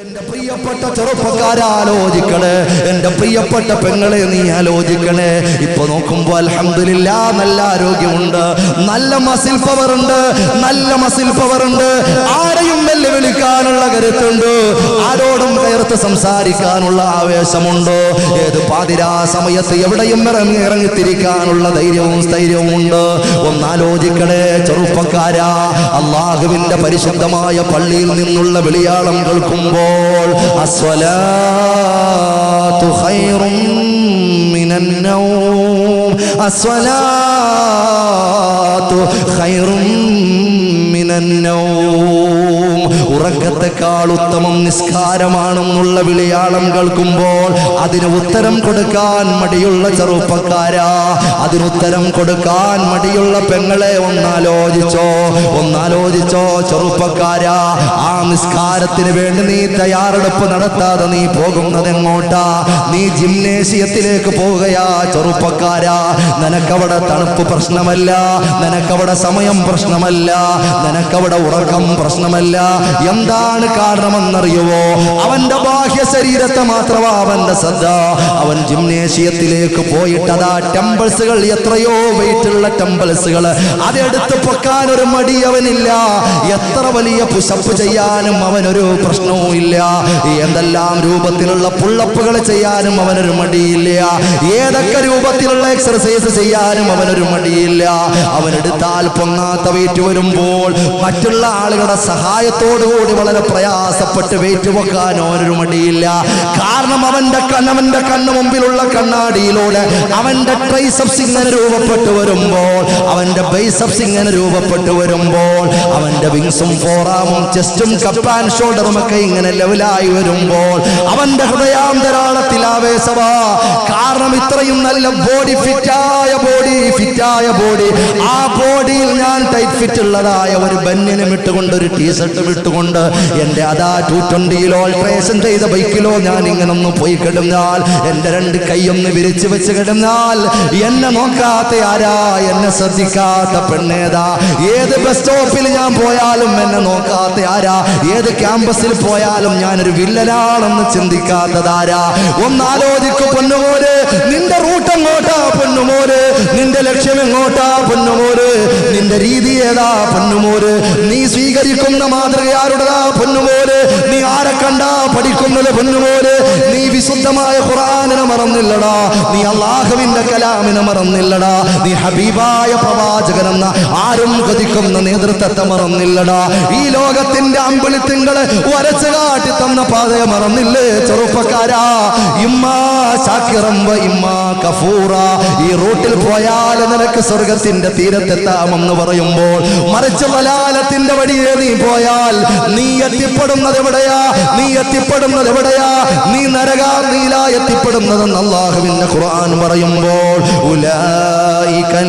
എന്റെ പ്രിയപ്പെട്ട ചെറുപ്പക്കാരെ ആലോചിക്കണേ, എന്റെ പ്രിയപ്പെട്ട പെങ്ങളെ നീ ആലോചിക്കണേ. ഇപ്പൊ നോക്കുമ്പോ അൽഹംദുലില്ലാഹ് നല്ല ആരോഗ്യമുണ്ട്, നല്ല മസിൽ പവർ ഉണ്ട്, നല്ല മസിൽ പവർ ഉണ്ട്. ആരെയും വെല്ലുവിളിക്കാനുള്ള കരുത്തുണ്ട്, ആരോടും കയർത്ത് സംസാരിക്കാനുള്ള ആവേശമുണ്ട്. ഏത് പാതിരാ സമയത്ത് എവിടെയും ഇറങ്ങിത്തിരിക്കാനുള്ള ധൈര്യവും സ്ഥൈര്യവും ഉണ്ട്. ഒന്നാലോചിക്കണേ ചെറുപ്പക്കാരാ, അള്ളാഹുവിന്റെ പരിശുദ്ധമായ പള്ളിയിൽ നിന്നുള്ള വിളിയാളം കേൾക്കുമ്പോൾ അസ്വലാത്തു ഖൈറും മിനൻ നൗം, അസ്വലാത്തു ഖൈറും മിനൻ നൗം. ഉറക്കത്തെക്കാൾ ഉത്തമം നിസ്കാരമാണെന്നുള്ള വിളിയാളം കേൾക്കുമ്പോൾ അതിന് ഉത്തരം കൊടുക്കാൻ മടിയുള്ള ചെറുപ്പക്കാരാ, അതിനുത്തരം കൊടുക്കാൻ മടിയുള്ള പെങ്ങളെ ഒന്നാലോചിച്ചോ, ഒന്നാലോചിച്ചോ ചെറുപ്പക്കാരാ. ആ നിസ്കാരത്തിന് വേണ്ടി നീ തയ്യാറെടുപ്പ് നടത്താതെ നീ പോകുന്നത് എങ്ങോട്ടാ? നീ ജിംനേഷ്യത്തിലേക്ക് പോവുകയാ ചെറുപ്പക്കാരാ. നിനക്കവിടെ തണുപ്പ് പ്രശ്നമല്ല, നിനക്കവിടെ സമയം പ്രശ്നമല്ല, നിനക്കവിടെ ഉറക്കം പ്രശ്നമല്ല. എന്താണ് കാരണമെന്നറിയുവോ? അവന്റെ ബാഹ്യ ശരീരത്തെ മാത്രമാ അവന്റെ ശ്രദ്ധ. അവൻ ജിംനേഷ്യത്തിലേക്ക് പോയിട്ട് അതാ ടെമ്പിൾസുകൾ, എത്രയോ വെയിറ്റുള്ള ടെമ്പിൾസുകൾ, അതെടുത്ത് പൊക്കാൻ ഒരു മടി അവനില്ല. എത്ര വലിയ പുഷപ്പ് ചെയ്യാനും അവനൊരു പ്രശ്നവും ഇല്ല. എന്തെല്ലാം രൂപത്തിലുള്ള പുള്ളപ്പുകൾ ചെയ്യാനും അവനൊരു മടിയില്ല. ഏതൊക്കെ രൂപത്തിലുള്ള എക്സർസൈസ് ചെയ്യാനും അവനൊരു മടിയില്ല. അവനെടുത്താൽ പൊങ്ങാത്ത വെയിറ്റ് വരുമ്പോൾ മറ്റുള്ള ആളുകളുടെ സഹായത്തോടുകൂടി വളരെ പ്രയാസപ്പെട്ട് വെയിറ്റ് വെക്കാനോ അവനൊരു മടിയില്ല. കാരണം അവന്റെ കണ്ണു മുമ്പിലുള്ള കണ്ണാടിയിലൂടെ അവന്റെ ട്രൈസെപ്സ് ഇങ്ങനെ രൂപപ്പെട്ടു വരുമ്പോൾ, അവന്റെ ബൈസെപ്സ് ഇങ്ങനെ രൂപപ്പെട്ടു വരുമ്പോൾ, അവന്റെ വിങ്സും ഫോറാമും ചെസ്റ്റും കപ്പ് ആൻഡ് ഷോൾഡറും ഒക്കെ ഇങ്ങനെ ലെവലായി വരുമ്പോൾ അവന്റെ ഹൃദയാന്തരാളത്തിൽ ആവേശമാ. കാരണം ഇത്രയും നല്ല ബോഡി, ഫിറ്റായ ബോഡി, ആ ബോഡിയിൽ ഞാൻ ടൈറ്റ് ഫിറ്റ് ഉള്ളതായ ഒരു ബനിയനും ഇട്ടുകൊണ്ട്, ഒരു ടീഷർട്ടും ഇട്ടുകൊണ്ട്, എന്റെ അതാ 220 ഓൾട്രേഷൻ ചെയ്ത ബൈക്കിലോ ഞാൻ ഇങ്ങനെ ഒന്ന് പോയി കിടന്നാൽ, എന്റെ രണ്ട് കൈയൊന്ന് വിരിച്ചു വെച്ച് കിടന്നാൽ, എന്നെ നോക്കാത്ത ആരാ, എന്നെ ശ്രദ്ധിക്കാത്ത പെണ്ണേതാ? ഏത് ബസ് സ്റ്റോപ്പിൽ ഞാൻ പോയാലും എന്നെ നോക്കാത്ത ആരാ? ഏത് ക്യാമ്പസിൽ പോയാലും ഞാനൊരു വില്ലനാണെന്ന് ചിന്തിക്കാത്തതാരാ? ഒന്നാലോചിക്കു പൊന്നുമോര്, നിന്റെ റൂട്ട് എങ്ങോട്ടാ പൊന്നുമോര്? നിന്റെ ലക്ഷ്യം എങ്ങോട്ടാ പൊന്നുമോര്? നിന്റെ രീതി ഏതാ പൊന്നുമോര്? നീ സ്വീകരിക്കുന്ന മാതൃക ആരുടേതാ പൊന്നുമോര്? നീ ആരെ കണ്ടാ പഠിക്കുന്നത് പൊന്നുമോര്? നീ വിശുദ്ധമായ ഖുർആനിനെ മറന്നില്ലടാ, നീ അല്ലാഹുവിന്റെ കലാമിനെ മറന്നില്ലടാ, നീ ഹബീബായ പ്രവാചകനെന്ന ആരും കൊതിക്കുന്ന നേതൃത്വത്തെ മറന്നില്ലടാ, ഈ ലോകത്തിന്റെ അമ്പിളിത്തിങ്കള് വരച്ചു കാട്ടി തന്ന പാതയെ മറന്നില്ലേ ചെറുപ്പക്കാരാ? ഇമ്മാ ശാക്കിറം വ ഇമ്മാ കഫൂറ. ഈ റൂട്ടിൽ പോയാൽ നിനക്ക് സ്വർഗത്തിന്റെ തീരത്തെത്താമെന്ന് പറയുമ്പോൾ, മറിച്ച് വലാലത്തിന്റെ വഴിയെ നീ പോയാൽ നീ എത്തിപ്പെടുന്നത് എവിടെയാ? നീ എത്തിപ്പെടുന്നത് എവിടെയാ? നീ നരകാഗ്നിയിലാ എത്തിപ്പെടുന്നതെന്ന് അല്ലാഹുവിന്റെ ഖുർആൻ പറയുമ്പോൾ, ഉലൈകല്ലദീന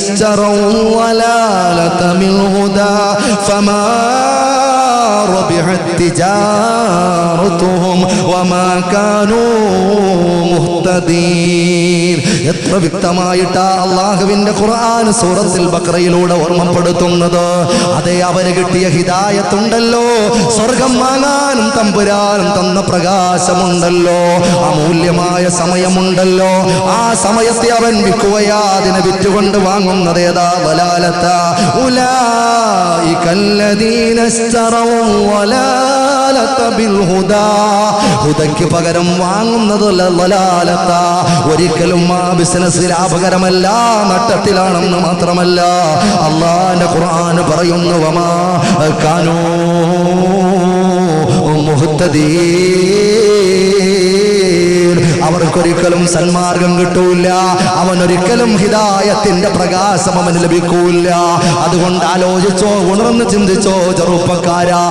ഇശ്തറൗ വലാലത ബിൽ ഹുദാ ഫമാ റബിഹത് തിജാറതുഹും വമാ കാനൂ മുഹ്തദീൻ. എത്ര വ്യക്തമായിട്ടാ അല്ലാഹുവിന്റെ ഖുർആൻ സൂറത്തുൽ ബഖറയിലൂടെ ഓർമ്മപ്പെടുത്തുന്നത്. അതേ, അവന് കിട്ടിയ ഹിദായത്തുണ്ടല്ലോ, സ്വർഗം വാങ്ങാനും തമ്പുരാനും തന്ന പ്രകാശമുണ്ടല്ലോ, അമൂല്യമായ സമയമുണ്ടല്ലോ. ആ സമയത്തെ അവൻ വിൽക്കുകയാ, അതിനെ വിറ്റുകൊണ്ട് വാങ്ങുന്നത് ഏതാ? വലാലത. ഉലൈകല്ലദീന ഇശ്തറൗ വലാലത ബിൽ ഹുദാ. ഹുദയ്ക്ക് പകരം വാങ്ങുന്നത് വലാലത. ഒരിക്കലും ആ ബിസിനസ് ലാഭകരമല്ല, നട്ടത്തിലാണെന്ന് മാത്രമല്ല അല്ലാഹുവിന്റെ ഖുർആൻ പറയുന്നു, വമാ കാനൂ മുഹ്തദീൻ. അവർക്കൊരിക്കലും സന്മാർഗം കിട്ടൂല, അവനൊരിക്കലും ഹിദായത്തിന്റെ പ്രകാശം അവന് ലഭിക്കൂല. അതുകൊണ്ട് ആലോചിച്ചോ, ഉണർന്ന് ചിന്തിച്ചോ ചെറുപ്പക്കാരാ.